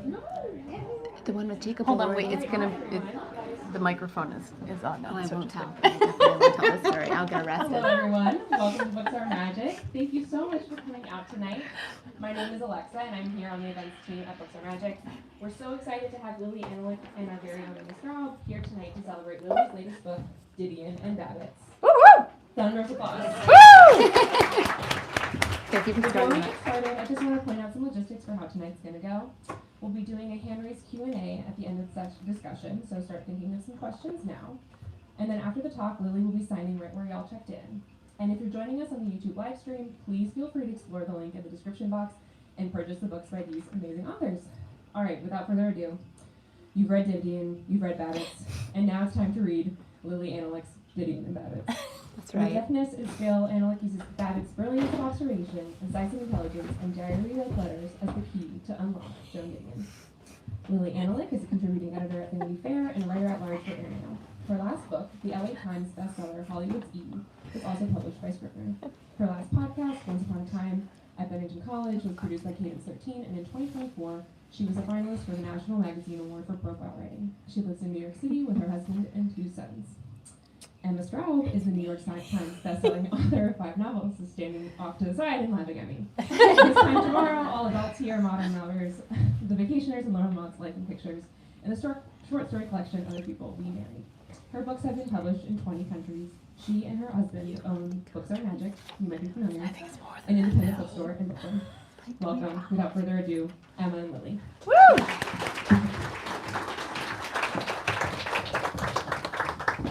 The one with Jacob. Hold on, wait. The microphone is on now. Oh, I won't tell. I definitely won't tell the story. I'll get arrested. Hello, everyone. Welcome to Books Are Magic. Thank you so much for coming out tonight. My name is Alexa, and I'm here on the events team at Books Are Magic. We're so excited to have Lili, Anolik, and our very own Straub here tonight to celebrate Lili's latest book, Didion and Babitz. Woo-hoo! Thunder of applause. Woo! Before we get started, I just want to point out some logistics for how tonight's going to go. We'll be doing a hand-raised Q&A at the end of the discussion, so start thinking of some questions now. And then after the talk, Lili will be signing right where y'all checked in. And if you're joining us on the YouTube live stream, please feel free to explore the link in the description box and purchase the books by these amazing authors. All right, without further ado, you've read Didion, you've read Babitz, and now it's time to read Lili Anolik's Didion and Babitz. That's right. The deafness is skill. Anolik uses Babitz's brilliance of observation, incisive intelligence, and diary-like letters as the key to unlock Joan Didion. Lili Anolik is a contributing editor at Vanity Fair and a writer at large for Ariel. Her last book, the LA Times bestseller Hollywood's Eve, was also published by Scribner. Her last podcast, Once Upon a Time at Bennington College, was produced by Cadence 13, and in 2024, she was a finalist for the National Magazine Award for Profile Writing. She lives in New York City with her husband and 2 sons. Emma Straub is the New York Times bestselling author of 5 novels, is standing off to the side and laughing at me. This time tomorrow, all adults here, modern lovers, the vacationers, and lone months liking pictures, and the short story collection, Other People We Marry. Her books have been published in 20 countries. She and her husband own Books Are Magic, you might be familiar, an independent bookstore in Brooklyn. Welcome, without further ado, Emma and Lili. Woo!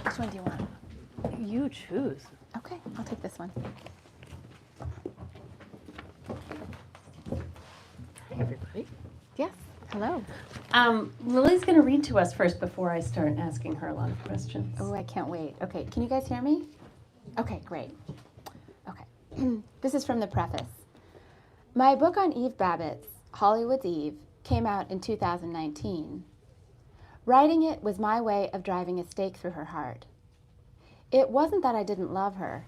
Which one do you want? You choose. Okay, I'll take this one. Hi, everybody. Yes, hello. Lily's going to read to us first before I start asking her a lot of questions. Oh, I can't wait. Okay, can you guys hear me? Okay, great. Okay, this is from the preface. My book on Eve Babitz, Hollywood's Eve, came out in 2019. Writing it was my way of driving a stake through her heart. It wasn't that I didn't love her.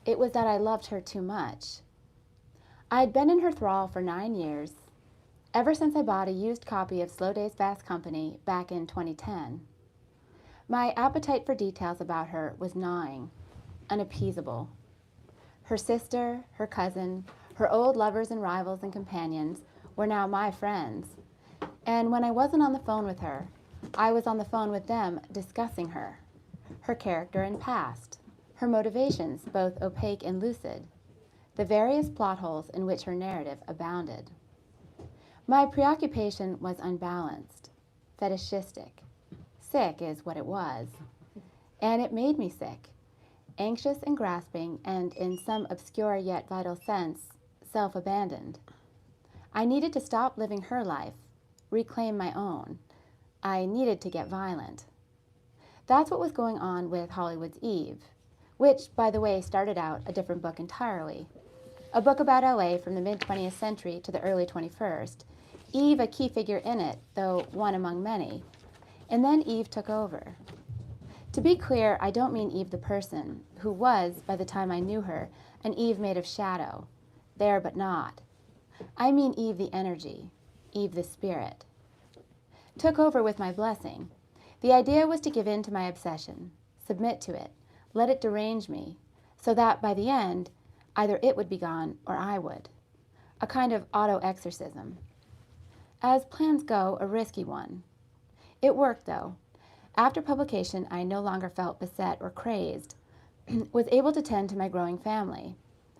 It was that I loved her too much. I had been in her thrall for 9 years, ever since I bought a used copy of Slow Days Fast Company back in 2010. My appetite for details about her was gnawing, unappeasable. Her sister, her cousin, her old lovers and rivals and companions were now my friends. And when I wasn't on the phone with her, I was on the phone with them discussing her character and past, her motivations, both opaque and lucid, the various plot holes in which her narrative abounded. My preoccupation was unbalanced, fetishistic. Sick is what it was. And it made me sick, anxious and grasping, and in some obscure yet vital sense, self-abandoned. I needed to stop living her life, reclaim my own. I needed to get violent. That's what was going on with Hollywood's Eve, which, by the way, started out a different book entirely. A book about LA from the mid-20th century to the early 21st. Eve a key figure in it, though one among many. And then Eve took over. To be clear, I don't mean Eve the person, who was, by the time I knew her, an Eve made of shadow, there but not. I mean Eve the energy, Eve the spirit. Took over with my blessing. The idea was to give in to my obsession, submit to it, let it derange me, so that by the end, either it would be gone or I would. A kind of auto-exorcism. As plans go, a risky one. It worked, though. After publication, I no longer felt beset or crazed, was able to tend to my growing family.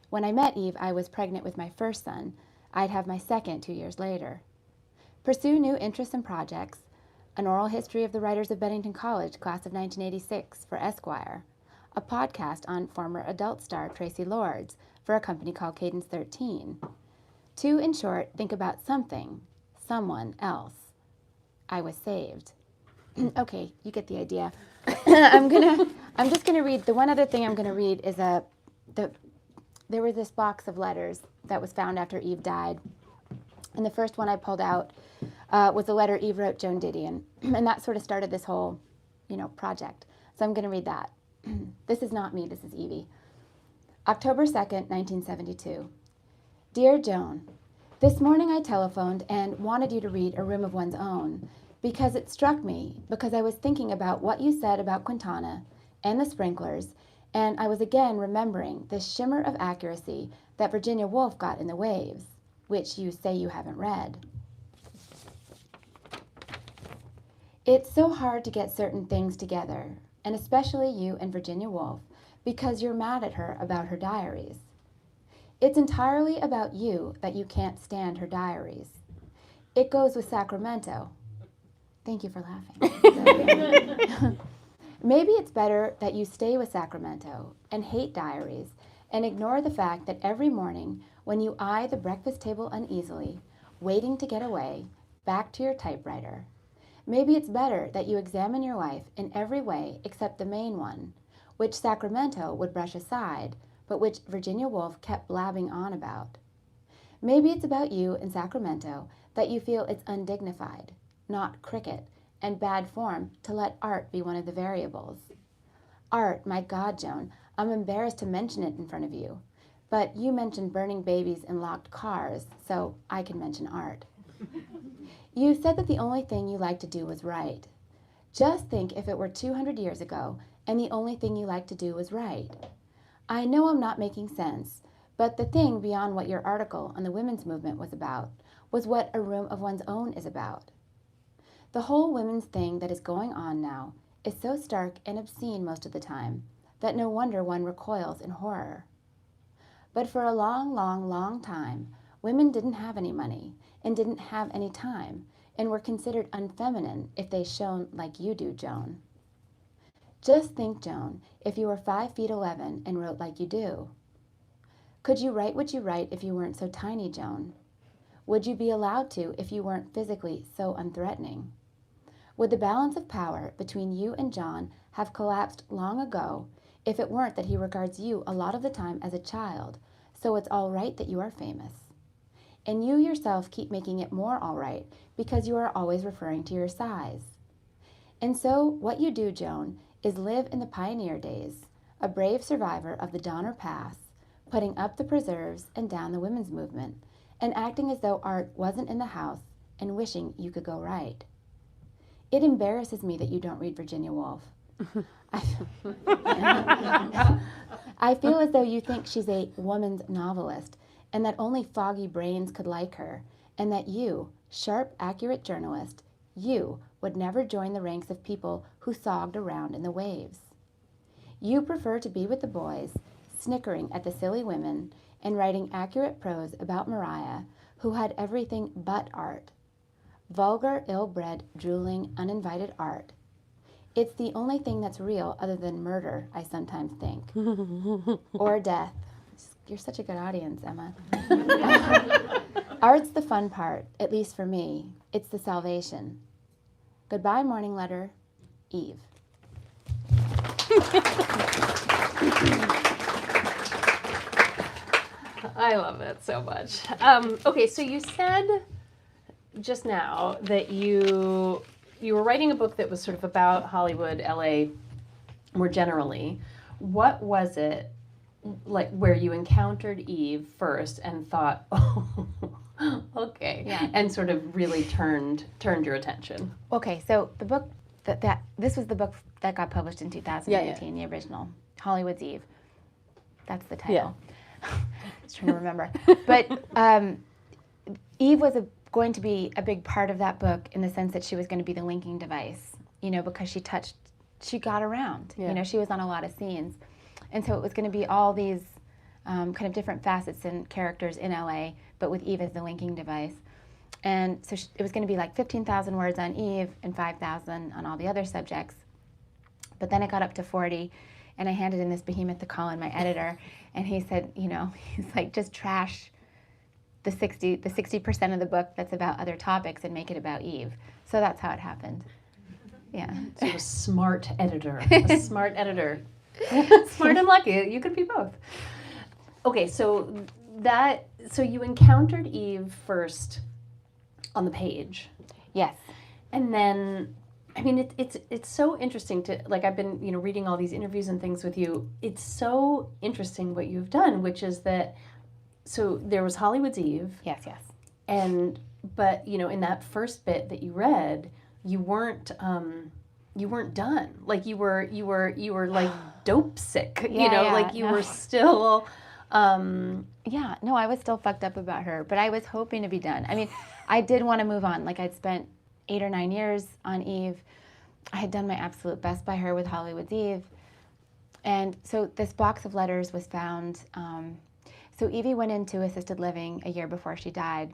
When I met Eve, I was pregnant with my first son. I'd have my second 2 years later. Pursue new interests and projects, an oral history of the writers of Bennington College, class of 1986, for Esquire, a podcast on former adult star Tracy Lords for a company called Cadence 13. To, in short, think about something, someone else. I was saved. Okay, you get the idea. I'm just gonna read, the one other thing I'm gonna read is there was this box of letters that was found after Eve died. And the first one I pulled out was a letter Eve wrote Joan Didion. And that sort of started this whole, project. So I'm going to read that. This is not me, this is Evie. October 2nd, 1972. Dear Joan, This morning I telephoned and wanted you to read A Room of One's Own because it struck me, because I was thinking about what you said about Quintana and the sprinklers, and I was again remembering the shimmer of accuracy that Virginia Woolf got in The Waves, which you say you haven't read. It's so hard to get certain things together, and especially you and Virginia Woolf, because you're mad at her about her diaries. It's entirely about you that you can't stand her diaries. It goes with Sacramento. Thank you for laughing. Maybe it's better that you stay with Sacramento and hate diaries and ignore the fact that every morning when you eye the breakfast table uneasily, waiting to get away, back to your typewriter, maybe it's better that you examine your life in every way except the main one, which Sacramento would brush aside, but which Virginia Woolf kept blabbing on about. Maybe it's about you in Sacramento that you feel it's undignified, not cricket, and bad form to let art be one of the variables. Art, my God, Joan, I'm embarrassed to mention it in front of you, but you mentioned burning babies in locked cars, so I can mention art. You said that the only thing you liked to do was write. Just think if it were 200 years ago and the only thing you liked to do was write. I know I'm not making sense, but the thing beyond what your article on the women's movement was about was what A Room of One's Own is about. The whole women's thing that is going on now is so stark and obscene most of the time that no wonder one recoils in horror. But for a long, long, long time, women didn't have any money and didn't have any time and were considered unfeminine if they shone like you do, Joan. Just think, Joan, if you were 5'11" and wrote like you do. Could you write what you write if you weren't so tiny, Joan? Would you be allowed to if you weren't physically so unthreatening? Would the balance of power between you and John have collapsed long ago if it weren't that he regards you a lot of the time as a child, so it's all right that you are famous? And you yourself keep making it more all right because you are always referring to your size. And so what you do, Joan, is live in the pioneer days, a brave survivor of the Donner Pass, putting up the preserves and down the women's movement, and acting as though art wasn't in the house and wishing you could go right. It embarrasses me that you don't read Virginia Woolf. I feel as though you think she's a woman's novelist and that only foggy brains could like her, and that you, sharp, accurate journalist, you would never join the ranks of people who sogged around in the waves. You prefer to be with the boys, snickering at the silly women and writing accurate prose about Mariah, who had everything but art. Vulgar, ill-bred, drooling, uninvited art. It's the only thing that's real other than murder, I sometimes think. Or death. You're such a good audience, Emma. Art's the fun part, at least for me. It's the salvation. Goodbye, morning letter, Eve. I love that so much. Okay, so you said just now that you were writing a book that was sort of about Hollywood, LA, more generally. What was it like where you encountered Eve first and thought, oh, okay, Yeah. and sort of really turned your attention? Okay, so the book this was the book that got published in 2018, the original, Hollywood's Eve. That's the title. I was trying to remember. But Eve was going to be a big part of that book in the sense that she was going to be the linking device, because she got around. Yeah. She was on a lot of scenes. And so it was going to be all these kind of different facets and characters in LA, but with Eve as the linking device. And so it was going to be like 15,000 words on Eve and 5,000 on all the other subjects. But then it got up to 40, and I handed in this behemoth to Colin, my editor, and he said, he's like, just trash the 60% of the book that's about other topics and make it about Eve. So that's how it happened. Yeah. So a smart editor. A smart editor. Smart and lucky. You could be both. Okay, so you encountered Eve first on the page. Yes. And then, I mean, it's so interesting to, like, I've been, reading all these interviews and things with you. It's so interesting what you've done, which is that, so there was Hollywood's Eve. Yes, yes. But in that first bit that you read, you weren't done. Like you were like dope sick. Like you were still. Yeah, no, I was still fucked up about her, but I was hoping to be done. I mean, I did want to move on. Like I'd spent 8 or 9 years on Eve. I had done my absolute best by her with Hollywood's Eve. And so this box of letters was found. So Evie went into assisted living a year before she died.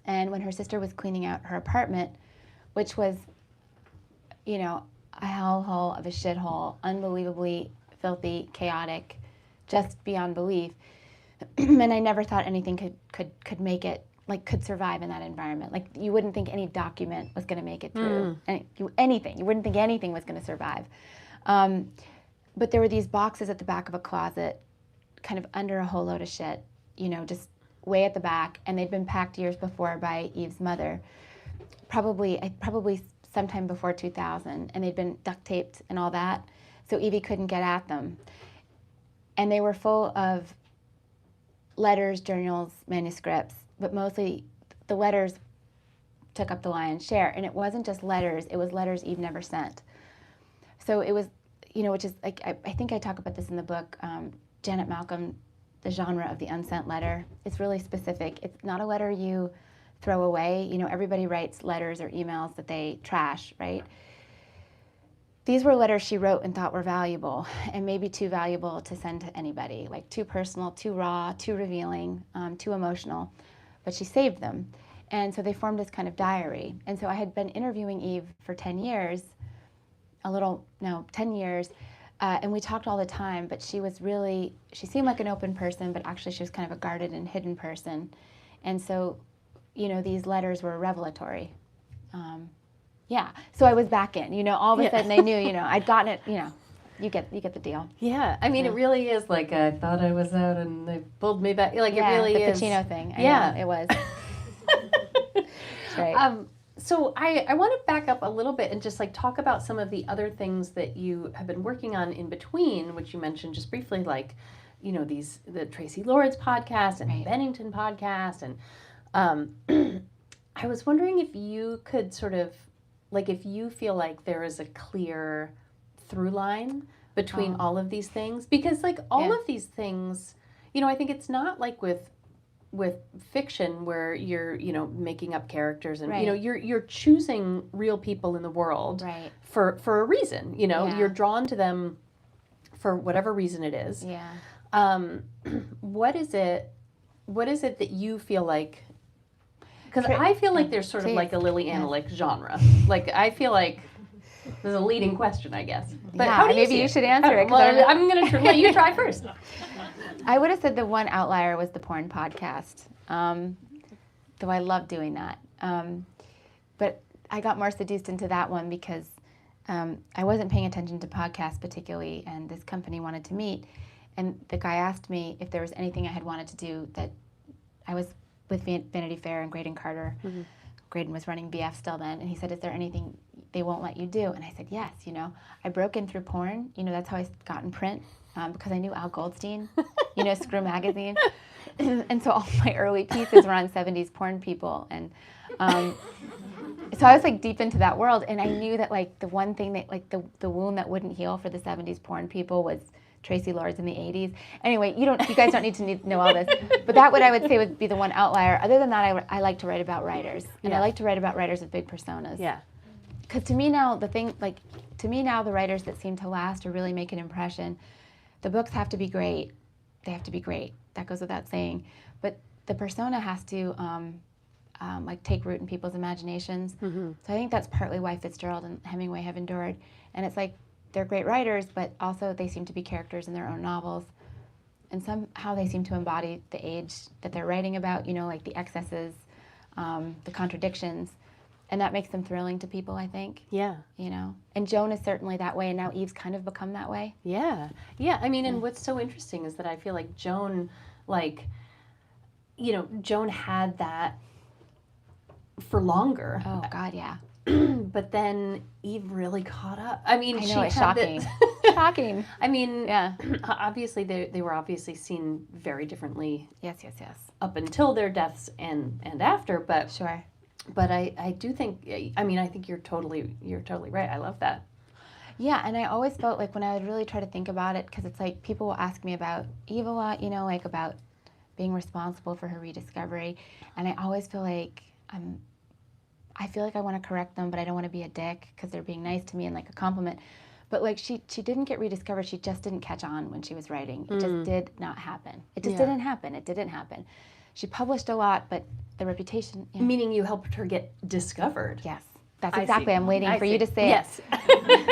And when her sister was cleaning out her apartment, which was, a hellhole of a shithole, unbelievably filthy, chaotic, just beyond belief. And I never thought anything could make it, like could survive in that environment. Like you wouldn't think any document was going to make it through. Anything. You wouldn't think anything was going to survive. But there were these boxes at the back of a closet, kind of under a whole load of shit, just way at the back. And they'd been packed years before by Eve's mother, probably sometime before 2000. And they'd been duct taped and all that. So Evie couldn't get at them. And they were full of letters, journals, manuscripts, but mostly the letters took up the lion's share. And it wasn't just letters, it was letters Eve never sent. So it was, which is like, I think I talk about this in the book, Janet Malcolm, the genre of the unsent letter. It's really specific. It's not a letter you throw away. Everybody writes letters or emails that they trash, right? These were letters she wrote and thought were valuable, and maybe too valuable to send to anybody, like too personal, too raw, too revealing, too emotional, but she saved them. And so they formed this kind of diary. And so I had been interviewing Eve for 10 years, 10 years, and we talked all the time, but she seemed like an open person, but actually she was kind of a guarded and hidden person. And so, these letters were revelatory. Yeah, so I was back in, all of a sudden they knew, I'd gotten it, you get the deal. Yeah, I mean, it really is like I thought I was out and they pulled me back. Like it really is. The Pacino thing. I know, it was. Right. So I want to back up a little bit and just like talk about some of the other things that you have been working on in between, which you mentioned just briefly, like, the Tracy Lords podcast and Right. Bennington podcast. And I was wondering if you could sort of, like, if you feel like there is a clear through line between all of these things, because like all of these things, I think it's not like with fiction where you're making up characters and Right. you're choosing real people in the world Right. for a reason. You're drawn to them for whatever reason it is. Yeah. What is it that you feel like? Because I feel like there's sort of like a Lili Anolik genre. Like I feel like there's a leading question, I guess. But how do maybe you should answer it. Well, I'm going to let you try first. I would have said the one outlier was the porn podcast, though I love doing that. But I got more seduced into that one because I wasn't paying attention to podcasts particularly, and this company wanted to meet. And the guy asked me if there was anything I had wanted to do that I was with Vanity Fair and Graydon Carter. Mm-hmm. Graydon was running BF still then, and he said, is there anything they won't let you do? And I said, yes, I broke in through porn. That's how I got in print, because I knew Al Goldstein, Screw Magazine. And so all my early pieces were on 70s porn people. And so I was like deep into that world, and I knew that like the one thing that like the wound that wouldn't heal for the 70s porn people was Tracy Lords in the 80s. Anyway, you guys don't need to know all this. But that what I would say would be the one outlier. Other than that, I like to write about writers. And I like to write about writers with big personas. Yeah. Because to me now, the writers that seem to last or really make an impression, the books have to be great. They have to be great. That goes without saying. But the persona has to like take root in people's imaginations. Mm-hmm. So I think that's partly why Fitzgerald and Hemingway have endured. And it's like, they're great writers, but also they seem to be characters in their own novels. And somehow they seem to embody the age that they're writing about, like the excesses, the contradictions. And that makes them thrilling to people, I think. Yeah. And Joan is certainly that way, and now Eve's kind of become that way. Yeah. Yeah. I mean, and what's so interesting is that I feel like Joan, Joan had that for longer. Oh, God, yeah. But then Eve really caught up. I mean, I know, she it's had shocking. talking. I mean, Yeah. obviously they were obviously seen very differently Yes. up until their deaths and after, but Sure. I do think, I mean, I think you're totally right. I love that. Yeah, and I always felt like when I would really try to think about it, because it's like people will ask me about Eve a lot, like about being responsible for her rediscovery, and I always feel like I feel like I want to correct them, but I don't want to be a dick because they're being nice to me and like a compliment. But like she didn't get rediscovered. She just didn't catch on when she was writing. It just did not happen. It just didn't happen. It didn't happen. She published a lot, but the reputation. Yeah. Meaning you helped her get discovered. Yes, that's I exactly. see. I'm waiting I for see. you to say yes. it.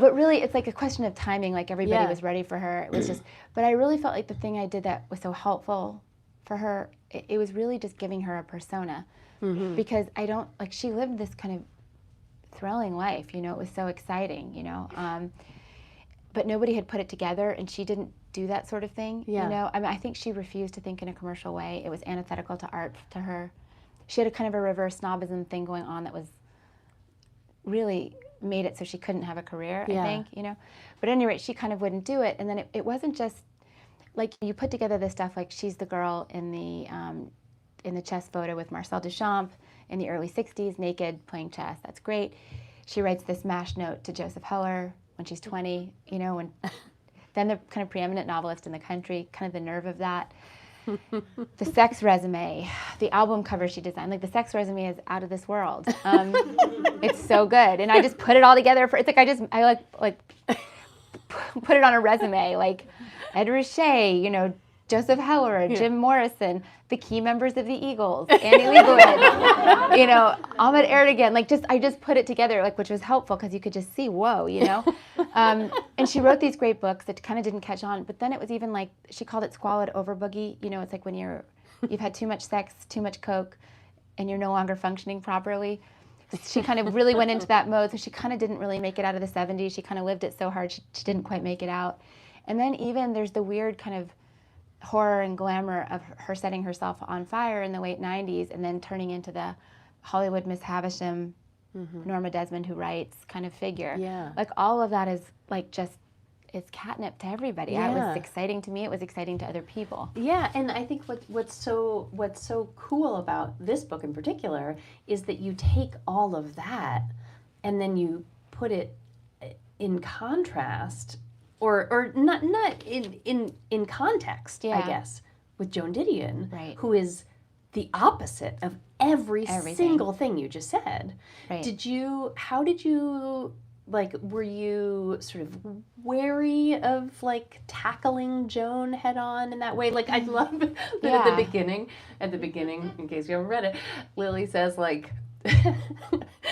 But really, it's like a question of timing. Like everybody Yeah. was ready for her. It was just. But I really felt like the thing I did that was so helpful for her. It was really just giving her a persona. Because I don't, like, she lived this kind of thrilling life, it was so exciting, but nobody had put it together, and she didn't do that sort of thing, I mean, I think she refused to think in a commercial way. It was antithetical to art to her. She had a kind of a reverse snobism thing going on that was really made it so she couldn't have a career, I think, But at any rate, she kind of wouldn't do it, and then it wasn't just, like, you put together this stuff, like, she's the girl in the chess photo with Marcel Duchamp in the early 60s, naked, playing chess. That's great. She writes this MASH note to Joseph Heller when she's 20, when then the kind of preeminent novelist in the country, kind of the nerve of that. The sex resume, the album cover she designed, like the sex resume is out of this world. It's so good. And I just put it all together it's like I put it on a resume, like Ed Ruscha, Joseph Heller, Jim Morrison, the key members of the Eagles, Annie Leibovitz, Ahmed Erdogan. I just put it together, which was helpful because you could just see, whoa, And she wrote these great books that kind of didn't catch on. But then it was even like, she called it squalid overboogie. It's like when you've had too much sex, too much coke, and you're no longer functioning properly. She kind of really went into that mode. So she kind of didn't really make it out of the 70s. She kind of lived it so hard, she didn't quite make it out. And then even there's the weird kind of horror and glamour of her setting herself on fire in the late 90s and then turning into the Hollywood Miss Havisham, Norma Desmond who writes kind of figure. Yeah. Like all of that is like just, it's catnip to everybody. Yeah. It was exciting to me. It was exciting to other people. Yeah, and I think what's so cool about this book in particular is that you take all of that and then you put it in contrast or not in context, I guess, with Joan Didion, Right. who is the opposite of everything. Single thing you just said. Right. How did you were you sort of wary of tackling Joan head on in that way? I love that at the beginning, in case you haven't read it, Lili says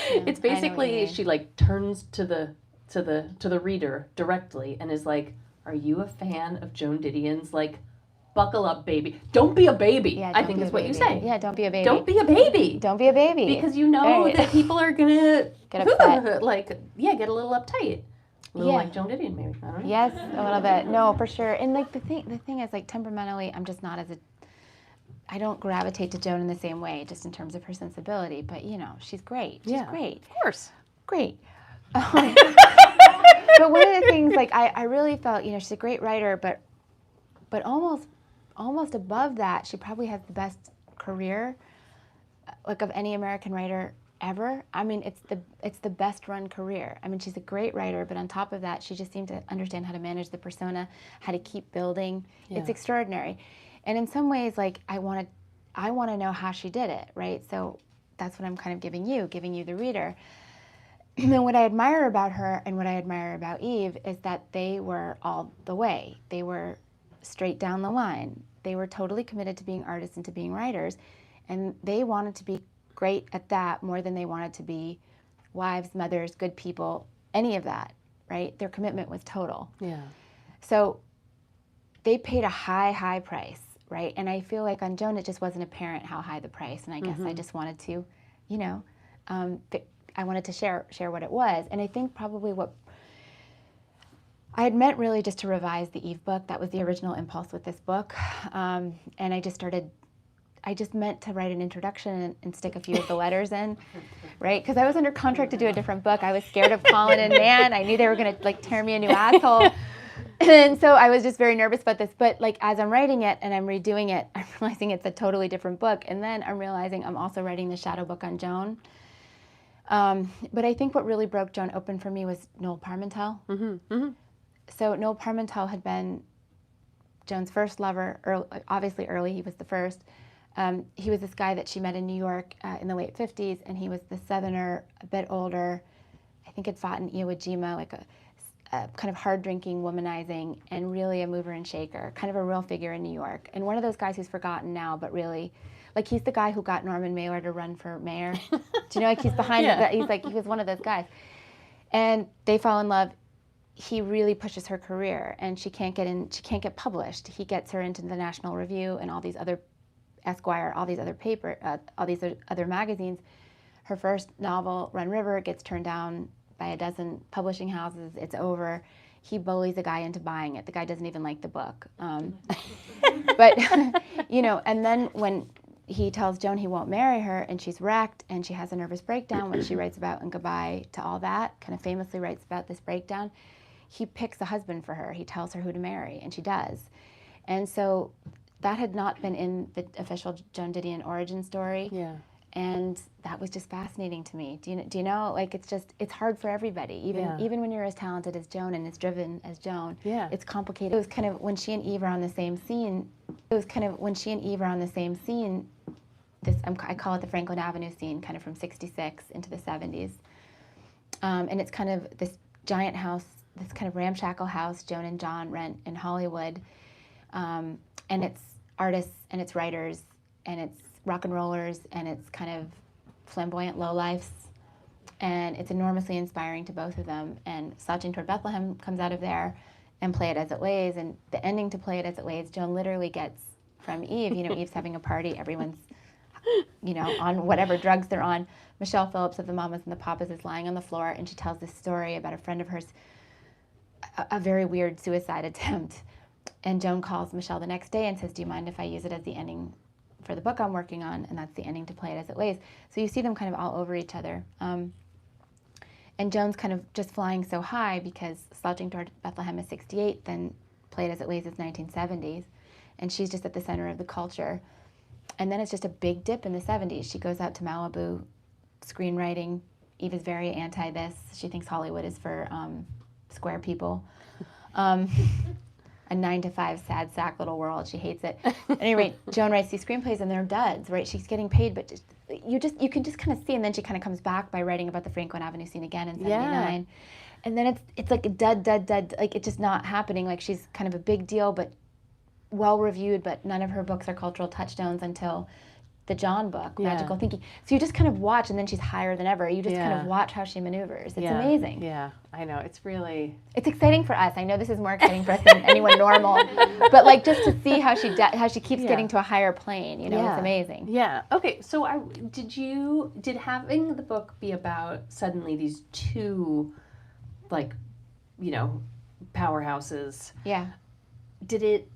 it's basically she turns to the reader directly and is like, are you a fan of Joan Didion's buckle up, baby? Don't be a baby. Yeah, I think is what you say. Yeah, don't be a baby. Don't be a baby. Don't be a baby. Because that people are gonna get upset. Get a little uptight. A little like Joan Didion, maybe. I don't know. Yes, a little bit. No, for sure. And the thing is, temperamentally, I'm just not I don't gravitate to Joan in the same way, just in terms of her sensibility. But she's great. She's great. Of course. Great. But one of the things, I really felt, she's a great writer, but almost above that, she probably has the best career, of any American writer ever. I mean, it's the best run career. I mean, she's a great writer, but on top of that, she just seemed to understand how to manage the persona, how to keep building. Yeah. It's extraordinary. And in some ways, I want to know how she did it, right? So that's what I'm kind of giving you the reader. And what I admire about her and what I admire about Eve is that they were all the way. They were straight down the line. They were totally committed to being artists and to being writers, and they wanted to be great at that more than they wanted to be wives, mothers, good people, any of that, right? Their commitment was total. Yeah. So they paid a high price, right? And I feel like on Joan, it just wasn't apparent how high the price, and I guess I just wanted to, I wanted to share what it was. And I think probably what I had meant really just to revise the Eve book. That was the original impulse with this book. And I just started I just meant to write an introduction and stick a few of the letters in, right? Because I was under contract to do a different book. I was scared of Colin and Nan. I knew they were going to like tear me a new asshole. And so I was just very nervous about this. But like as I'm writing it and I'm redoing it, I'm realizing it's a totally different book. And then I'm realizing I'm also writing the shadow book on Joan. But I think what really broke Joan open for me was Noel Parmentel. Mm-hmm. Mm-hmm. So Noel Parmentel had been Joan's first lover, obviously early, he was the first. He was this guy that she met in New York in the late 50s, and he was the Southerner, a bit older, I think had fought in Iwo Jima, like a kind of hard-drinking, womanizing, and really a mover and shaker, kind of a real figure in New York. And one of those guys who's forgotten now, but really, like he's the guy who got Norman Mailer to run for mayor. Do you know, like he's behind it, he's like, he was one of those guys. And they fall in love. He really pushes her career, and she can't get published. He gets her into the National Review and all these other Esquire, all these other all these other magazines. Her first novel, Run River, gets turned down by a dozen publishing houses. It's over. He bullies a guy into buying it. The guy doesn't even like the book. But, you know, and then when he tells Joan he won't marry her, and she's wrecked, and she has a nervous breakdown, which she writes about in Goodbye to All That, kind of famously writes about this breakdown. He picks a husband for her. He tells her who to marry, and she does. And so that had not been in the official Joan Didion origin story. Yeah. And that was just fascinating to me. Do you know, like it's hard for everybody, even when you're as talented as Joan and as driven as Joan. Yeah. It's complicated. It was kind of when she and Eve are on the same scene. I call it the Franklin Avenue scene, kind of from '66 into the '70s. And it's kind of this giant house, this kind of ramshackle house Joan and John rent in Hollywood. And it's artists and it's writers and it's rock and rollers and it's kind of flamboyant lowlifes. And it's enormously inspiring to both of them. And Slouching Toward Bethlehem comes out of there, and Play It As It Lays. And the ending to Play It As It Lays, Joan literally gets from Eve. You know, Eve's having a party. Everyone's, you know, on whatever drugs they're on. Michelle Phillips of the Mamas and the Papas is lying on the floor, and she tells this story about a friend of hers, a very weird suicide attempt. And Joan calls Michelle the next day and says, do you mind if I use it as the ending for the book I'm working on? And that's the ending to Play It As It Lays. So you see them kind of all over each other. And Joan's kind of just flying so high because Slouching Toward Bethlehem is '68, then Play It As It Lays is 1970s. And she's just at the center of the culture. And then it's just a big dip in the '70s. She goes out to Malibu, screenwriting. Eve is very anti this. She thinks Hollywood is for square people. A 9-to-5 sad sack little world. She hates it. At any rate, Joan writes these screenplays and they're duds, right? She's getting paid, but you can just kind of see, and then she kind of comes back by writing about the Franklin Avenue scene again in '79. And then it's like a dud, like it's just not happening. Like she's kind of a big deal, but well reviewed, but none of her books are cultural touchstones until the John book, Magical Thinking. So you just kind of watch, and then she's higher than ever. You just kind of watch how she maneuvers. It's amazing. Yeah, I know. It's exciting for us. I know this is more exciting for us than anyone normal, but like just to see how she keeps getting to a higher plane. You know, it's amazing. Yeah. Okay. So did having the book be about suddenly these two, like, you know, powerhouses? Yeah. Did it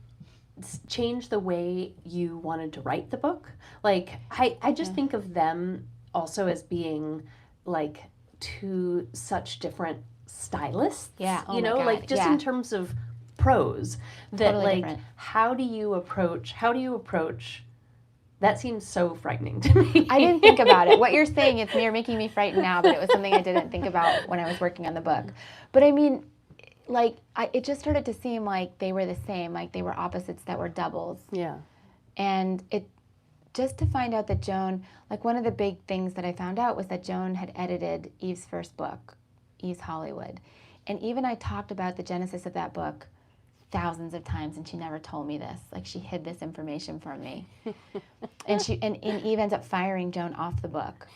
change the way you wanted to write the book? Like, I just think of them also as being like two such different stylists. Yeah. You know, like just in terms of prose. That totally like different. how do you approach that seems so frightening to me. I didn't think about it. What you're saying is you're making me frightened now, but it was something I didn't think about when I was working on the book. But I mean, like, it just started to seem like they were the same, like they were opposites that were doubles. Yeah. And it just to find out that Joan, like one of the big things that I found out was that Joan had edited Eve's first book, Eve's Hollywood. And Eve and I talked about the genesis of that book thousands of times, and she never told me this. Like, she hid this information from me. and Eve ends up firing Joan off the book.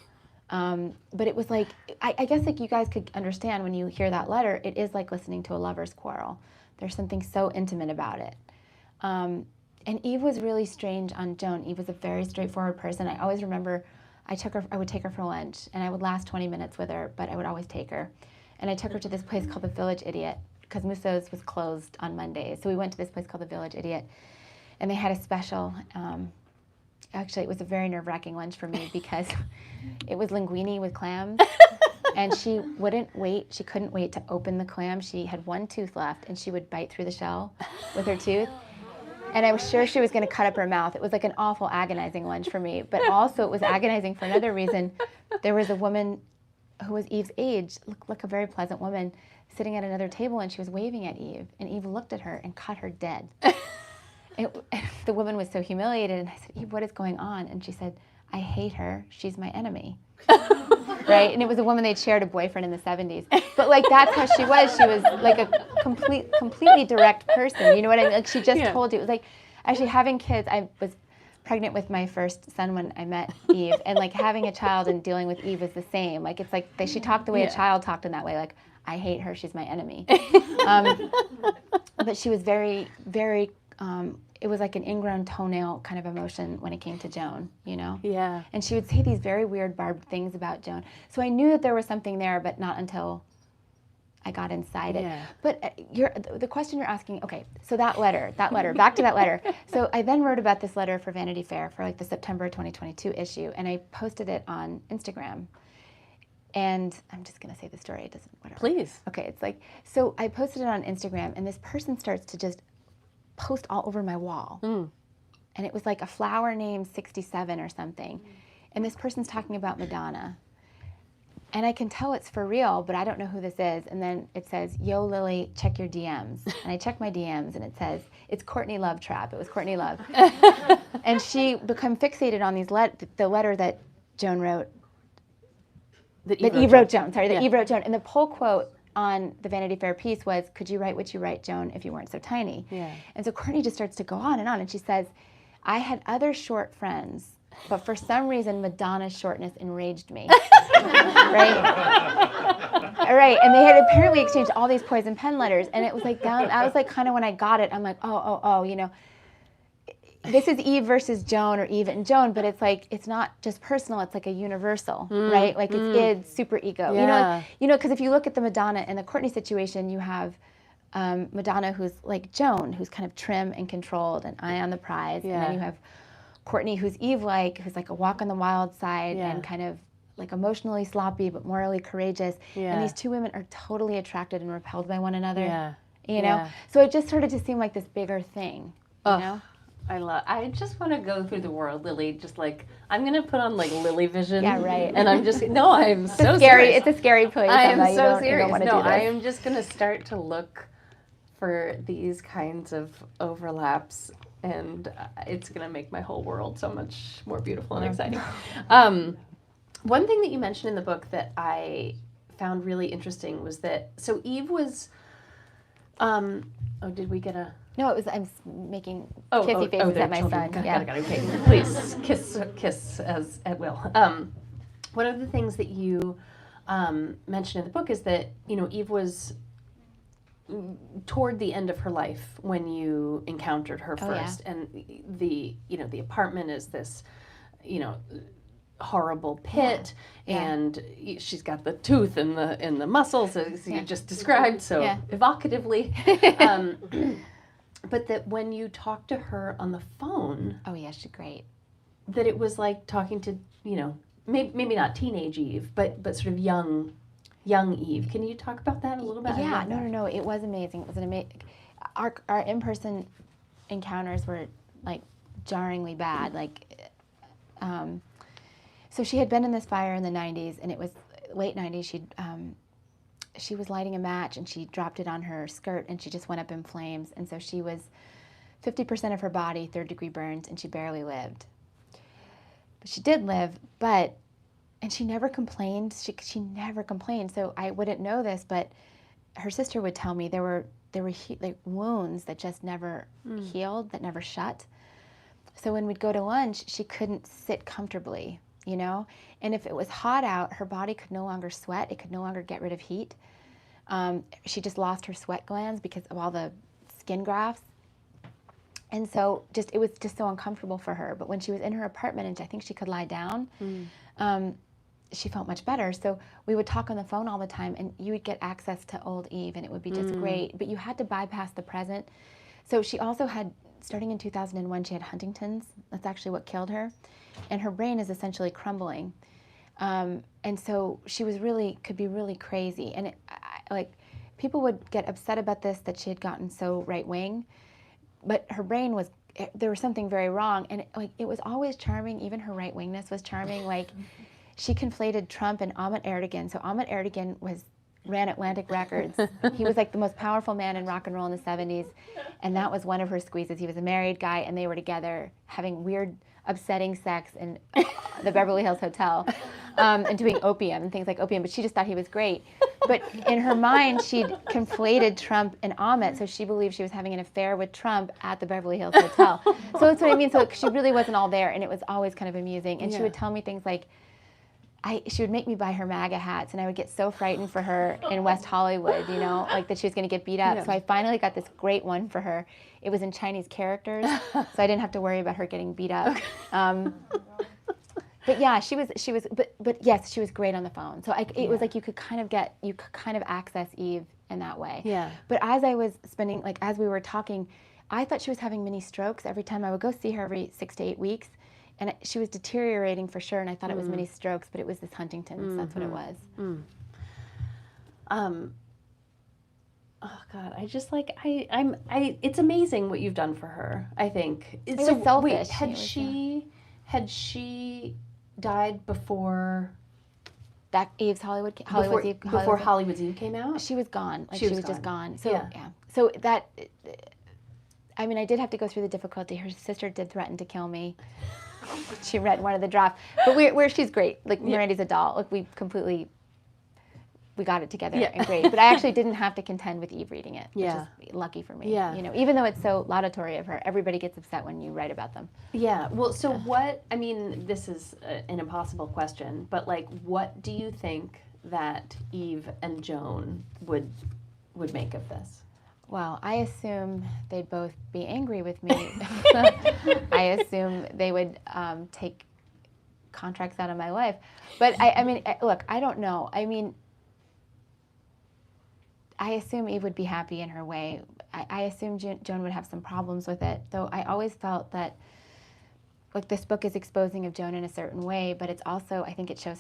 But it was like, I guess like you guys could understand when you hear that letter, it is like listening to a lover's quarrel. There's something so intimate about it. And Eve was really strange on Joan. Eve was a very straightforward person. I always remember I would take her for lunch, and I would last 20 minutes with her, but I would always take her. And I took her to this place called the Village Idiot, because Musso's was closed on Mondays. So we went to this place called the Village Idiot, and they had a special. Actually, it was a very nerve-wracking lunch for me because it was linguine with clams. And she couldn't wait to open the clam. She had one tooth left, and she would bite through the shell with her tooth. And I was sure she was going to cut up her mouth. It was like an awful, agonizing lunch for me. But also it was agonizing for another reason. There was a woman who was Eve's age, looked like a very pleasant woman, sitting at another table, and she was waving at Eve. And Eve looked at her and cut her dead. The woman was so humiliated, and I said, Eve, what is going on? And she said, I hate her. She's my enemy. Right? And it was a woman they'd shared a boyfriend in the 70s. But like that's how she was. She was like a completely direct person. You know what I mean? Like she just told you. It was like actually having kids. I was pregnant with my first son when I met Eve, and like having a child and dealing with Eve was the same. Like it's like she talked the way a child talked in that way. Like I hate her. She's my enemy. But she was very, very. It was like an ingrown toenail kind of emotion when it came to Joan, you know? Yeah. And she would say these very weird, barbed things about Joan. So I knew that there was something there, but not until I got inside it. But the question you're asking, okay, so that letter, back to that letter. So I then wrote about this letter for Vanity Fair for like the September 2022 issue, and I posted it on Instagram. And I'm just going to say the story. It doesn't, whatever. Please. Okay, it's like, so I posted it on Instagram, and this person starts to just post all over my wall. And it was like a flower named 67 or something. And this person's talking about Madonna. And I can tell it's for real, but I don't know who this is. And then it says, yo, Lili, check your DMs. And I check my DMs, and it says, it's Courtney Love Trap. It was Courtney Love. And she became fixated on the letter that Joan wrote. That Eve wrote Joan. Eve wrote Joan. And the poll quote on the Vanity Fair piece was, could you write what you write, Joan, if you weren't so tiny? Yeah. And so Courtney just starts to go on, and she says, I had other short friends, but for some reason, Madonna's shortness enraged me. Right? Right. And they had apparently exchanged all these poison pen letters, and it was like I was like kind of when I got it, I'm like, oh, you know, this is Eve versus Joan or Eve and Joan, but it's like, it's not just personal, it's like a universal, right? Like it's id, super ego. Yeah. You know, because if you look at the Madonna and the Courtney situation, you have Madonna who's like Joan, who's kind of trim and controlled and eye on the prize. And then you have Courtney who's Eve-like, who's like a walk on the wild side and kind of like emotionally sloppy but morally courageous. And these two women are totally attracted and repelled by one another. You know? So it just started to seem like this bigger thing, you know? I just want to go through the world, Lili. Just like I'm gonna put on like Lili vision. Yeah, right. And I'm just I'm so scary. serious. It's a scary place. I am so serious. serious. No, I am just gonna start to look for these kinds of overlaps, and it's gonna make my whole world so much more beautiful and exciting. One thing that you mentioned in the book that I found really interesting was that so Eve was. Did we get a? No, it was. I'm making kissy faces at my son. Got it. Okay, please kiss as at will. One of the things that you mentioned in the book is that Eve was toward the end of her life when you encountered her first, and the apartment is this horrible pit, and she's got the tooth and the muscles as you just described so evocatively. But that when you talked to her on the phone, she's great. That it was like talking to maybe not teenage Eve, but sort of young Eve. Can you talk about that a little bit? Yeah, no. It was amazing. It was an amazing. Our in-person encounters were like jarringly bad. So she had been in this fire in the 90s, and it was late 90s. She was lighting a match, and she dropped it on her skirt, and she just went up in flames. And so she was 50% of her body, third-degree burns, and she barely lived. But she did live, and she never complained. She never complained. So I wouldn't know this, but her sister would tell me there were like wounds that just never healed, that never shut. So when we'd go to lunch, she couldn't sit comfortably. And if it was hot out, her body could no longer sweat. It could no longer get rid of heat. She just lost her sweat glands because of all the skin grafts. And so it was just so uncomfortable for her. But when she was in her apartment and I think she could lie down, she felt much better. So we would talk on the phone all the time, and you would get access to old Eve, and it would be just great. But you had to bypass the present. So she also had starting in 2001, she had Huntington's. That's actually what killed her. And her brain is essentially crumbling. And so she was could be really crazy. And people would get upset about this, that she had gotten so right-wing, but her brain there was something very wrong. And it was always charming. Even her right-wingness was charming. She conflated Trump and Ahmet Erdogan. So Ahmet Erdogan ran Atlantic Records. He was the most powerful man in rock and roll in the 70s. And that was one of her squeezes. He was a married guy, and they were together having weird, upsetting sex in the Beverly Hills Hotel, and doing opium and things like opium. But she just thought he was great. But in her mind, she'd conflated Trump and Ahmet, so she believed she was having an affair with Trump at the Beverly Hills Hotel. So that's what I mean. So she really wasn't all there, and it was always kind of amusing. And she would tell me things like, she would make me buy her MAGA hats, and I would get so frightened for her in West Hollywood, that she was going to get beat up. Yeah. So I finally got this great one for her. It was in Chinese characters, so I didn't have to worry about her getting beat up. But yeah, she was. But yes, she was great on the phone. So it was you could kind of access Eve in that way. Yeah. But as I was spending, as we were talking, I thought she was having mini strokes every time. I would go see her every 6 to 8 weeks. And she was deteriorating for sure, and I thought it was mini strokes, but it was this Huntington's. That's what it was. Oh God, I just it's amazing what you've done for her. I think it was selfish. Wait, had she died before that Eve's Hollywood's Eve? Before Hollywood's Eve came out? She was gone. She was just gone. So yeah. So that. I mean, I did have to go through the difficulty. Her sister did threaten to kill me. She read one of the drafts, but where she's great. Miranda's a doll. We got it together and great. But I actually didn't have to contend with Eve reading it, which is lucky for me. Yeah. Even though it's so laudatory of her, everybody gets upset when you write about them. Yeah. Well, so what? I mean, this is an impossible question, but what do you think that Eve and Joan would make of this? Well, I assume they'd both be angry with me. I assume they would take contracts out of my life. But I mean, look, I don't know. I mean, I assume Eve would be happy in her way. I assume Joan would have some problems with it, though I always felt that this book is exposing of Joan in a certain way, but it's also, I think it shows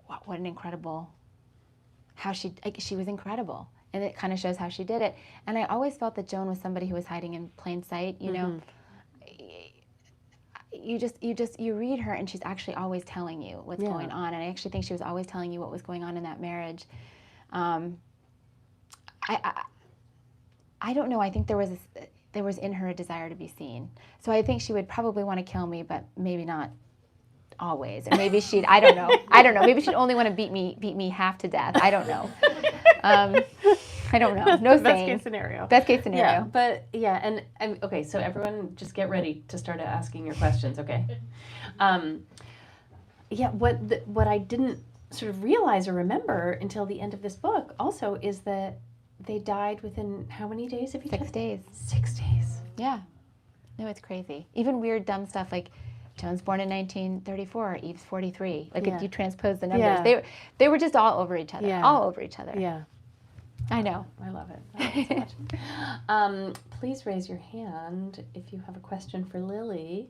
what an incredible, how she was incredible. And it kind of shows how she did it. And I always felt that Joan was somebody who was hiding in plain sight, you know. You read her and she's actually always telling you what's going on. And I actually think she was always telling you what was going on in that marriage. I don't know. I think there was in her a desire to be seen. So I think she would probably want to kill me, but maybe not always. Or maybe I don't know. Maybe she'd only want to beat me half to death. I don't know. I don't know. No saying. Best case scenario. Yeah, but and okay. So everyone, just get ready to start asking your questions. Okay. What I didn't sort of realize or remember until the end of this book also is that they died within how many days of each other? 6 days. 6 days. Yeah. No, it's crazy. Even weird, dumb stuff like Joan's born in 1934. Eve's 43. If you transpose the numbers, they were just all over each other. All over each other. Yeah. I know. I love it. So much. Please raise your hand if you have a question for Lili.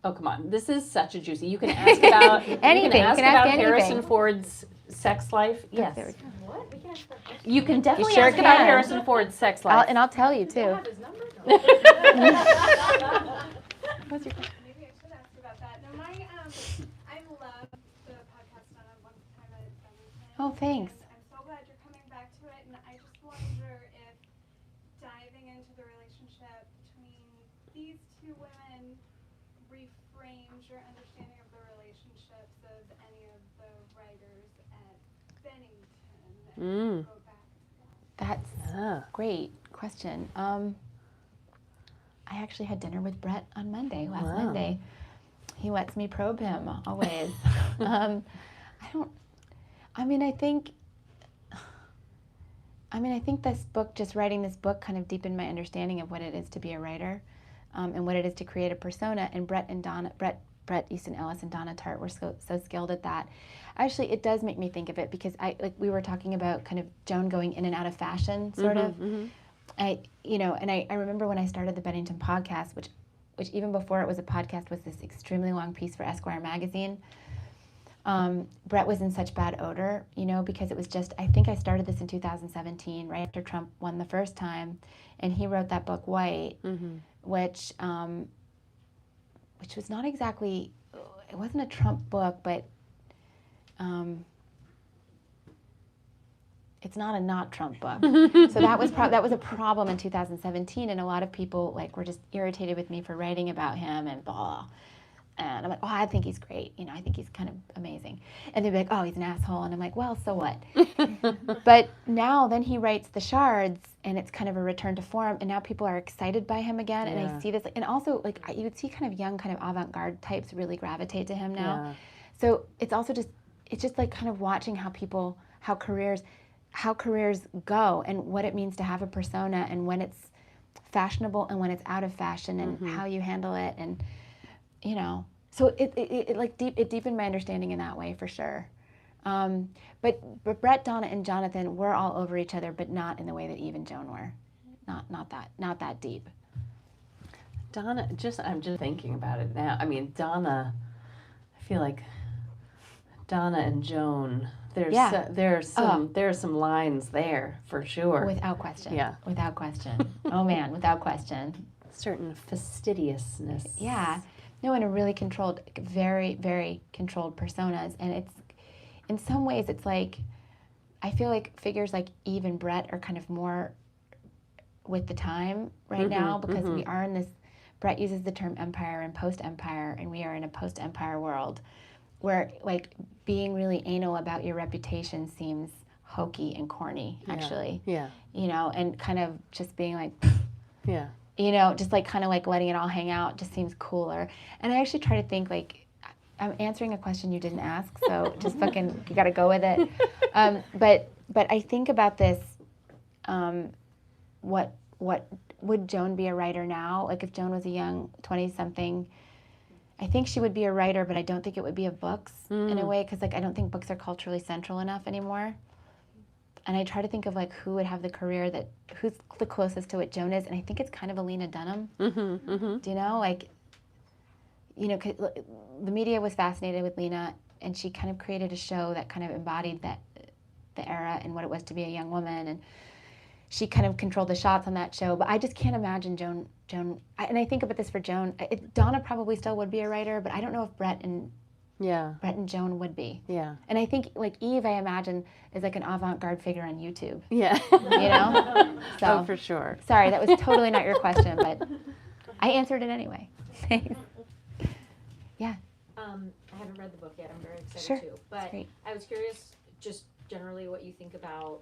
Oh, come on. This is such a juicy. You can ask about anything. You can ask about Harrison Ford's sex life. Yes. What? We can ask for questions. You can definitely ask about Harrison Ford's sex life. And I'll tell you, too. I have his number? What's your question? Maybe I should ask about that. No, I love the podcast on a Once Upon a Time at Babitz. Oh, thanks. I'm so glad you're coming back to it, and I just wonder if diving into the relationship between these two women reframes your understanding of the relationships of any of the writers at Bennington. And go back to that. That's a great question. I actually had dinner with Brett on Monday, last Monday. He lets me probe him, always. I think this book, just writing this book, kind of deepened my understanding of what it is to be a writer, and what it is to create a persona. And Brett Easton Ellis and Donna Tartt were so skilled at that. Actually, it does make me think of it because we were talking about kind of Joan going in and out of fashion, sort of. I remember when I started the Bennington podcast, which even before it was a podcast was this extremely long piece for Esquire magazine. Brett was in such bad odor, because it was just, I think I started this in 2017, right after Trump won the first time, and he wrote that book White, which was not exactly, it wasn't a Trump book, but it's not a not Trump book. So that was a problem in 2017, and a lot of people were just irritated with me for writing about him and blah. And I'm like, oh, I think he's great. I think he's kind of amazing. And they'd be like, oh, he's an asshole. And I'm like, well, so what? But now then he writes The Shards, and it's kind of a return to form. And now people are excited by him again. Yeah. And I see this. And also, you would see kind of young, kind of avant-garde types really gravitate to him now. Yeah. So it's also just like kind of watching how careers go and what it means to have a persona and when it's fashionable and when it's out of fashion and how you handle it. And so it deepened my understanding in that way for sure. But Brett, Donna, and Jonathan were all over each other, but not in the way that Eve and Joan were. Not that deep. Donna, I'm just thinking about it now. I mean, Donna, I feel like Donna and Joan. There's some lines there for sure. Without question. Yeah. Without question. Oh man, without question. Certain fastidiousness. Yeah. No, and a really controlled, very, very controlled personas. And it's, in some ways, it's like, I feel like figures like Eve and Brett are kind of more with the time right now because we are in this, Brett uses the term empire and post-empire, and we are in a post-empire world where, being really anal about your reputation seems hokey and corny, actually. Yeah. And kind of just being like, yeah. Just kind of letting it all hang out just seems cooler. And I actually try to think I'm answering a question you didn't ask, so just fucking, you got to go with it. But I think about this, what would Joan be a writer now? If Joan was a young 20-something, I think she would be a writer, but I don't think it would be of books in a way, because I don't think books are culturally central enough anymore. And I try to think of who would have the career who's the closest to what Joan is, and I think it's kind of Alina Dunham. Do you know? The media was fascinated with Lena, and she kind of created a show that kind of embodied the era and what it was to be a young woman, and she kind of controlled the shots on that show. But I just can't imagine Joan. And I think about this for Joan. Donna probably still would be a writer, but I don't know if Brett and Joan would be. Yeah. And I think Eve, I imagine, is an avant-garde figure on YouTube. Yeah. So, oh, for sure. Sorry, that was totally not your question, but I answered it anyway. Thanks. Yeah. I haven't read the book yet. I'm very excited Sure. too. But I was curious, just generally, what you think about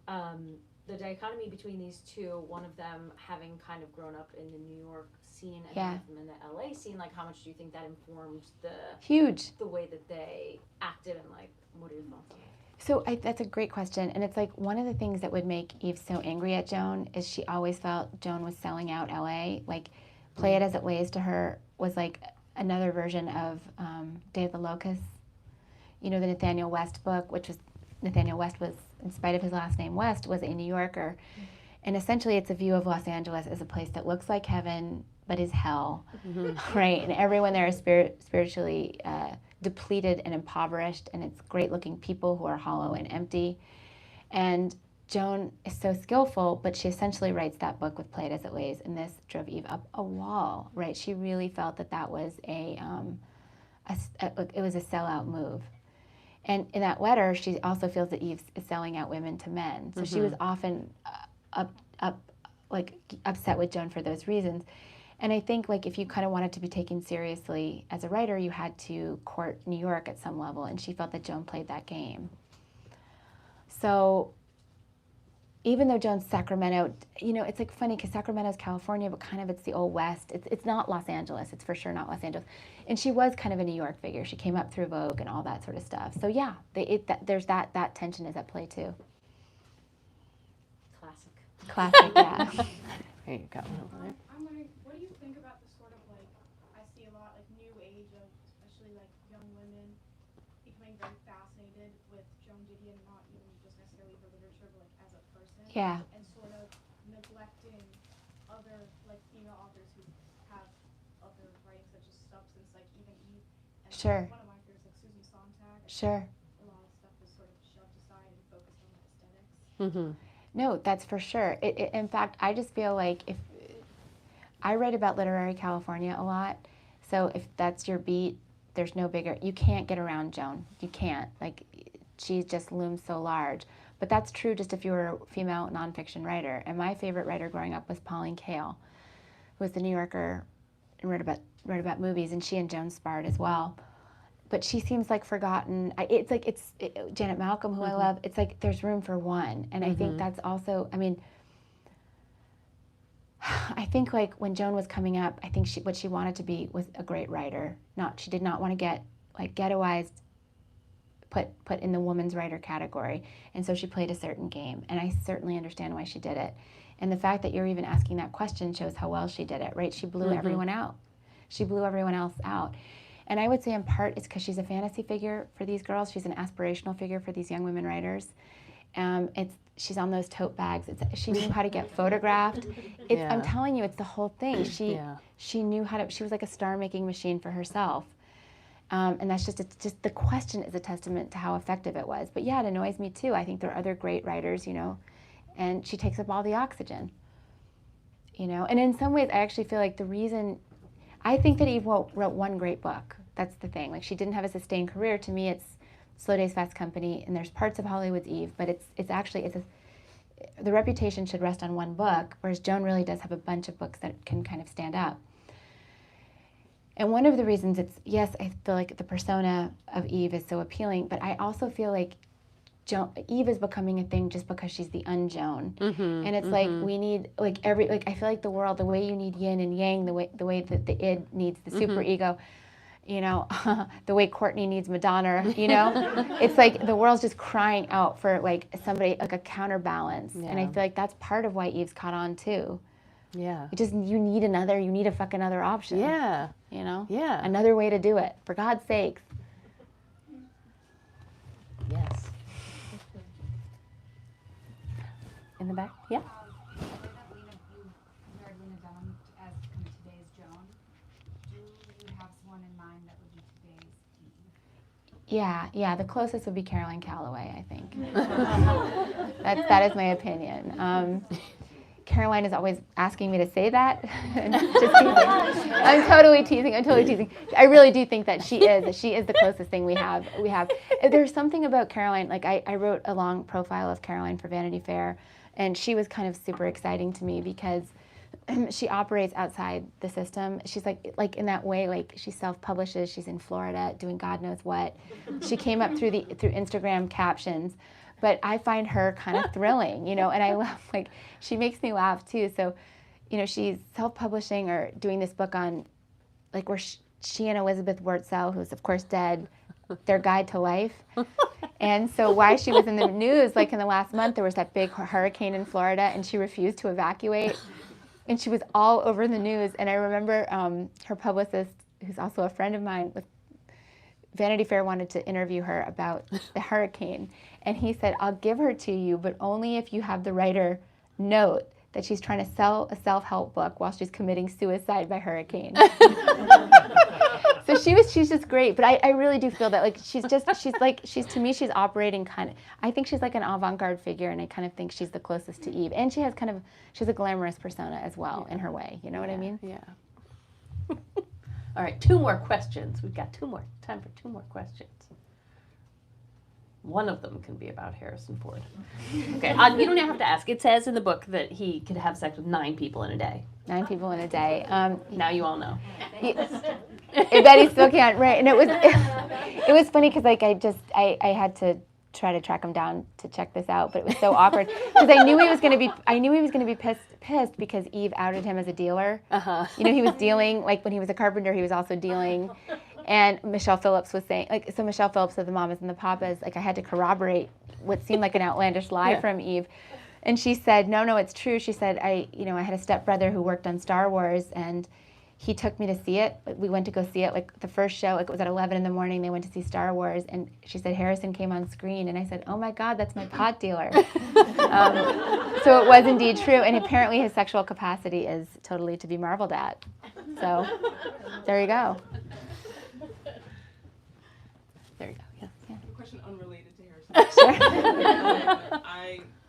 the dichotomy between these two. One of them having kind of grown up in the New York scene, and one of them in the LA scene. How much do you think that informed the way that they acted, and what are your thoughts on that? So that's a great question, and it's one of the things that would make Eve so angry at Joan is she always felt Joan was selling out LA. Play It As It Lays to her was another version of Day of the Locusts. The Nathaniel West book, which was Nathaniel West was, in spite of his last name West, was a New Yorker, and essentially it's a view of Los Angeles as a place that looks like heaven but is hell, right? And everyone there is spiritually depleted and impoverished, and it's great-looking people who are hollow and empty. And Joan is so skillful, but she essentially writes that book with Play It As It Lays, and this drove Eve up a wall, right? She really felt that was it was a sellout move. And in that letter, she also feels that Eve is selling out women to men. So she was often upset with Joan for those reasons. And I think if you kind of wanted to be taken seriously as a writer, you had to court New York at some level, and she felt that Joan played that game. So even though Joan's Sacramento, it's funny because Sacramento's California, but kind of it's the old West. It's not Los Angeles. It's for sure not Los Angeles. And she was kind of a New York figure. She came up through Vogue and all that sort of stuff. So yeah, there's that tension is at play too. Classic, yeah. There you go. I'm wondering, what do you think about the sort of I see a lot new age of especially young women becoming very fascinated with Joan Didion, not even just necessarily her literature, but as a person. Yeah. And sort of neglect other like female authors who have other writing such as substance, like even Eve. And Sure. One of my favorites, like Susan Sontag. Sure. A lot of stuff is sort of shoved aside and focused on like aesthetics. Mm-hmm. No, that's for sure. In fact, I just feel like if I write about literary California a lot, so if that's your beat, there's no bigger. You can't get around Joan. You can't. Like, she just looms so large. But that's true just if you were a female nonfiction writer. And my favorite writer growing up was Pauline Kael, who was the New Yorker and wrote about movies, and she and Joan sparred as well. But she seems like forgotten. It's like Janet Malcolm, who I love. It's like there's room for one, and I think that's also. I mean, I think like when Joan was coming up, I think what she wanted to be was a great writer. She did not want to get like ghettoized, put in the woman's writer category, and so she played a certain game. And I certainly understand why she did it. And the fact that you're even asking that question shows how well she did it, right? She blew everyone out. She blew everyone else out. And I would say in part it's because she's a fantasy figure for these girls. She's an aspirational figure for these young women writers. She's on those tote bags. She knew how to get photographed. I'm telling you, it's the whole thing. She knew how to. She was like a star-making machine for herself. And that's just the question is a testament to how effective it was. But yeah, it annoys me too. I think there are other great writers, and she takes up all the oxygen. And in some ways, I actually feel like the reason. I think that Eve wrote one great book. That's the thing. Like, she didn't have a sustained career. To me, it's Slow Days, Fast Company, and there's parts of Hollywood's Eve, but the reputation should rest on one book, whereas Joan really does have a bunch of books that can kind of stand up. And one of the reasons I feel like the persona of Eve is so appealing, but I also feel like Eve is becoming a thing just because she's the un-Joan. And it's like we need I feel like the world, the way you need yin and yang, the way that the id needs the superego, the way Courtney needs Madonna, it's like the world's just crying out for like somebody, like a counterbalance. Yeah. And I feel like that's part of why Eve's caught on too. Yeah. You need a fucking other option. Yeah. Yeah. Another way to do it, for God's sakes. Yes. In the back? Yeah. I read that you compared Lena Dunham as kind of today's Joan. Do you have someone in mind that would be today's Eve? Yeah. The closest would be Caroline Calloway, I think. That is my opinion. Caroline is always asking me to say that. Just teasing. I'm totally teasing. I really do think that she is the closest thing we have. There's something about Caroline, like I wrote a long profile of Caroline for Vanity Fair, and she was kind of super exciting to me because she operates outside the system. She's like in that way, like she self-publishes. She's in Florida doing God knows what. She came up through Instagram captions. But I find her kind of thrilling, and I love, like, she makes me laugh too. So, she's self-publishing or doing this book on, like, where she and Elizabeth Wurtzel, who's of course dead, their guide to life. And so why she was in the news, like in the last month, there was that big hurricane in Florida and she refused to evacuate. And she was all over the news. And I remember her publicist, who's also a friend of mine, with Vanity Fair wanted to interview her about the hurricane. And he said, I'll give her to you, but only if you have the writer note that she's trying to sell a self-help book while she's committing suicide by hurricane. So she's just great. But I really do feel that, like, to me, she's operating kind of, I think she's like an avant-garde figure, and I kind of think she's the closest to Eve. And she has she's a glamorous persona as well in her way. You know what I mean? Yeah. All right, 2 more questions. We've got time for 2 more questions. One of them can be about Harrison Ford. Okay, you don't have to ask. It says in the book that he could have sex with 9 people in a day. 9 people in a day. Now you all know. I bet he still can't, right? And it was funny because like I had to try to track him down to check this out, but it was so awkward because I knew he was going to be pissed because Eve outed him as a dealer. He was dealing, like when he was a carpenter, he was also dealing. And Michelle Phillips was saying, like, so Michelle Phillips of the Mamas and the Papas, like, I had to corroborate what seemed like an outlandish lie from Eve. And she said, no, it's true. She said, I had a stepbrother who worked on Star Wars, and he took me to see it. We went to go see it, like the first show, like it was at 11 in the morning. They went to see Star Wars, and she said Harrison came on screen, and I said, oh my God, that's my pot dealer. So it was indeed true, and apparently his sexual capacity is totally to be marveled at. So there you go. There you go. Yeah. A question unrelated to Harrison.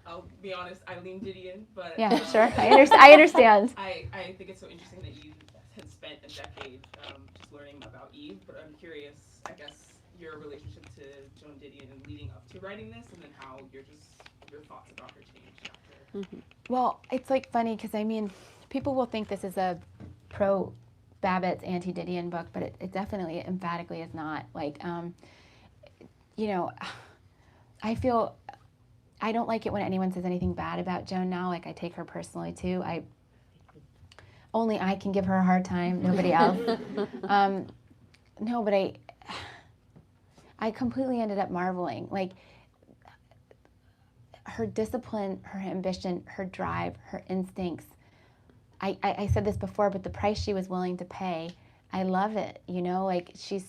I'll be honest, I lean Didion, but Yeah, sure. I understand. I think it's so interesting that you had spent a decade just learning about Eve, but I'm curious, I guess, your relationship to Joan Didion and leading up to writing this, and then how your thoughts about her changed after. Mm-hmm. Well, it's like funny because I mean, people will think this is a pro Babitz, anti Didion book, but it definitely, emphatically is not. Like, you know, I don't like it when anyone says anything bad about Joan now. Like, I take her personally too. Only I can give her a hard time, nobody else. No, but I completely ended up marveling. Like, her discipline, her ambition, her drive, her instincts. I said this before, but the price she was willing to pay, I love it. You know, like she's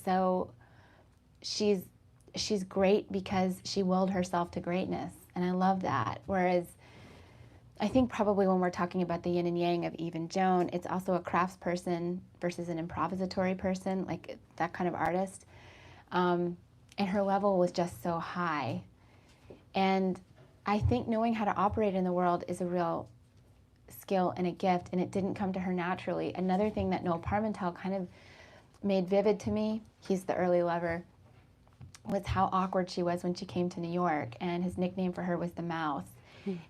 great because she willed herself to greatness, and I love that. Whereas I think probably when we're talking about the yin and yang of Eve and Joan, it's also a craftsperson versus an improvisatory person, like that kind of artist. And her level was just so high. And I think knowing how to operate in the world is a real skill and a gift, and it didn't come to her naturally. Another thing that Noel Parmental kind of made vivid to me, he's the early lover, was how awkward she was when she came to New York, and his nickname for her was the Mouse.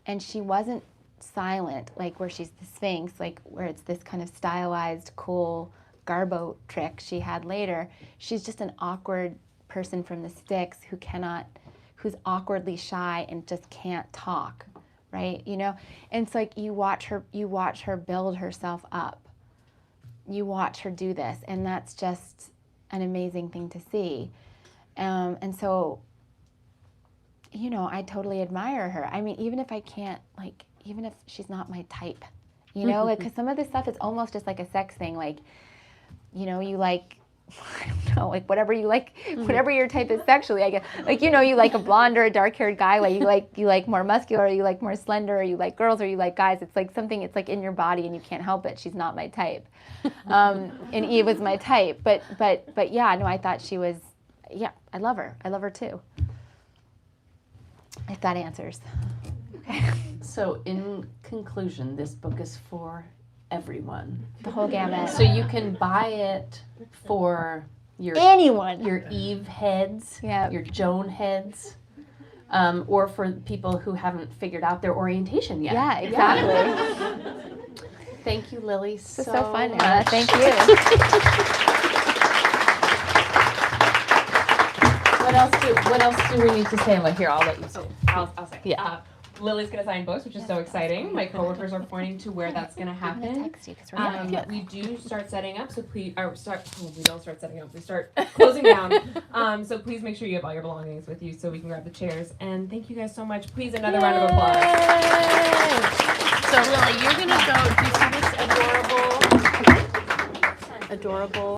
And she wasn't silent, like where she's the Sphinx, like where it's this kind of stylized, cool Garbo trick she had later. She's just an awkward person from the sticks who's awkwardly shy and just can't talk, right? You know, and it's like you watch her build herself up. You watch her do this, and that's just an amazing thing to see. And so, you know, I totally admire her. I mean, even if she's not my type, you know, like, because some of this stuff is almost just like a sex thing, like, you know, you like, I don't know, like whatever you like, whatever your type is sexually, I guess. Like, you know, you like a blonde or a dark-haired guy, like you like more muscular, or you like more slender, or you like girls, or you like guys. It's like something, it's like in your body and you can't help it. She's not my type. And Eve was my type. But yeah, no, I thought she was, yeah, I love her. I love her too. If that answers. Okay. So in conclusion, this book is for everyone. The whole gamut. So you can buy it for anyone. Your Eve heads, Yeah. your Joan heads, or for people who haven't figured out their orientation yet. Yeah, exactly. Thank you, Lili. This is so fun, Anna. much. Thank you. What else do we need to say? Well, here, I'll let you say. I'll say. Yeah. Lily's gonna sign books, which is so exciting. My coworkers are pointing to where that's gonna I'm gonna happen. text you because we're gonna We do start setting up, so please, we don't start setting up, we start closing down. So please make sure you have all your belongings with you so we can grab the chairs. And thank you guys so much. Please, another round of applause. So Lili, you're gonna go. Do you see this adorable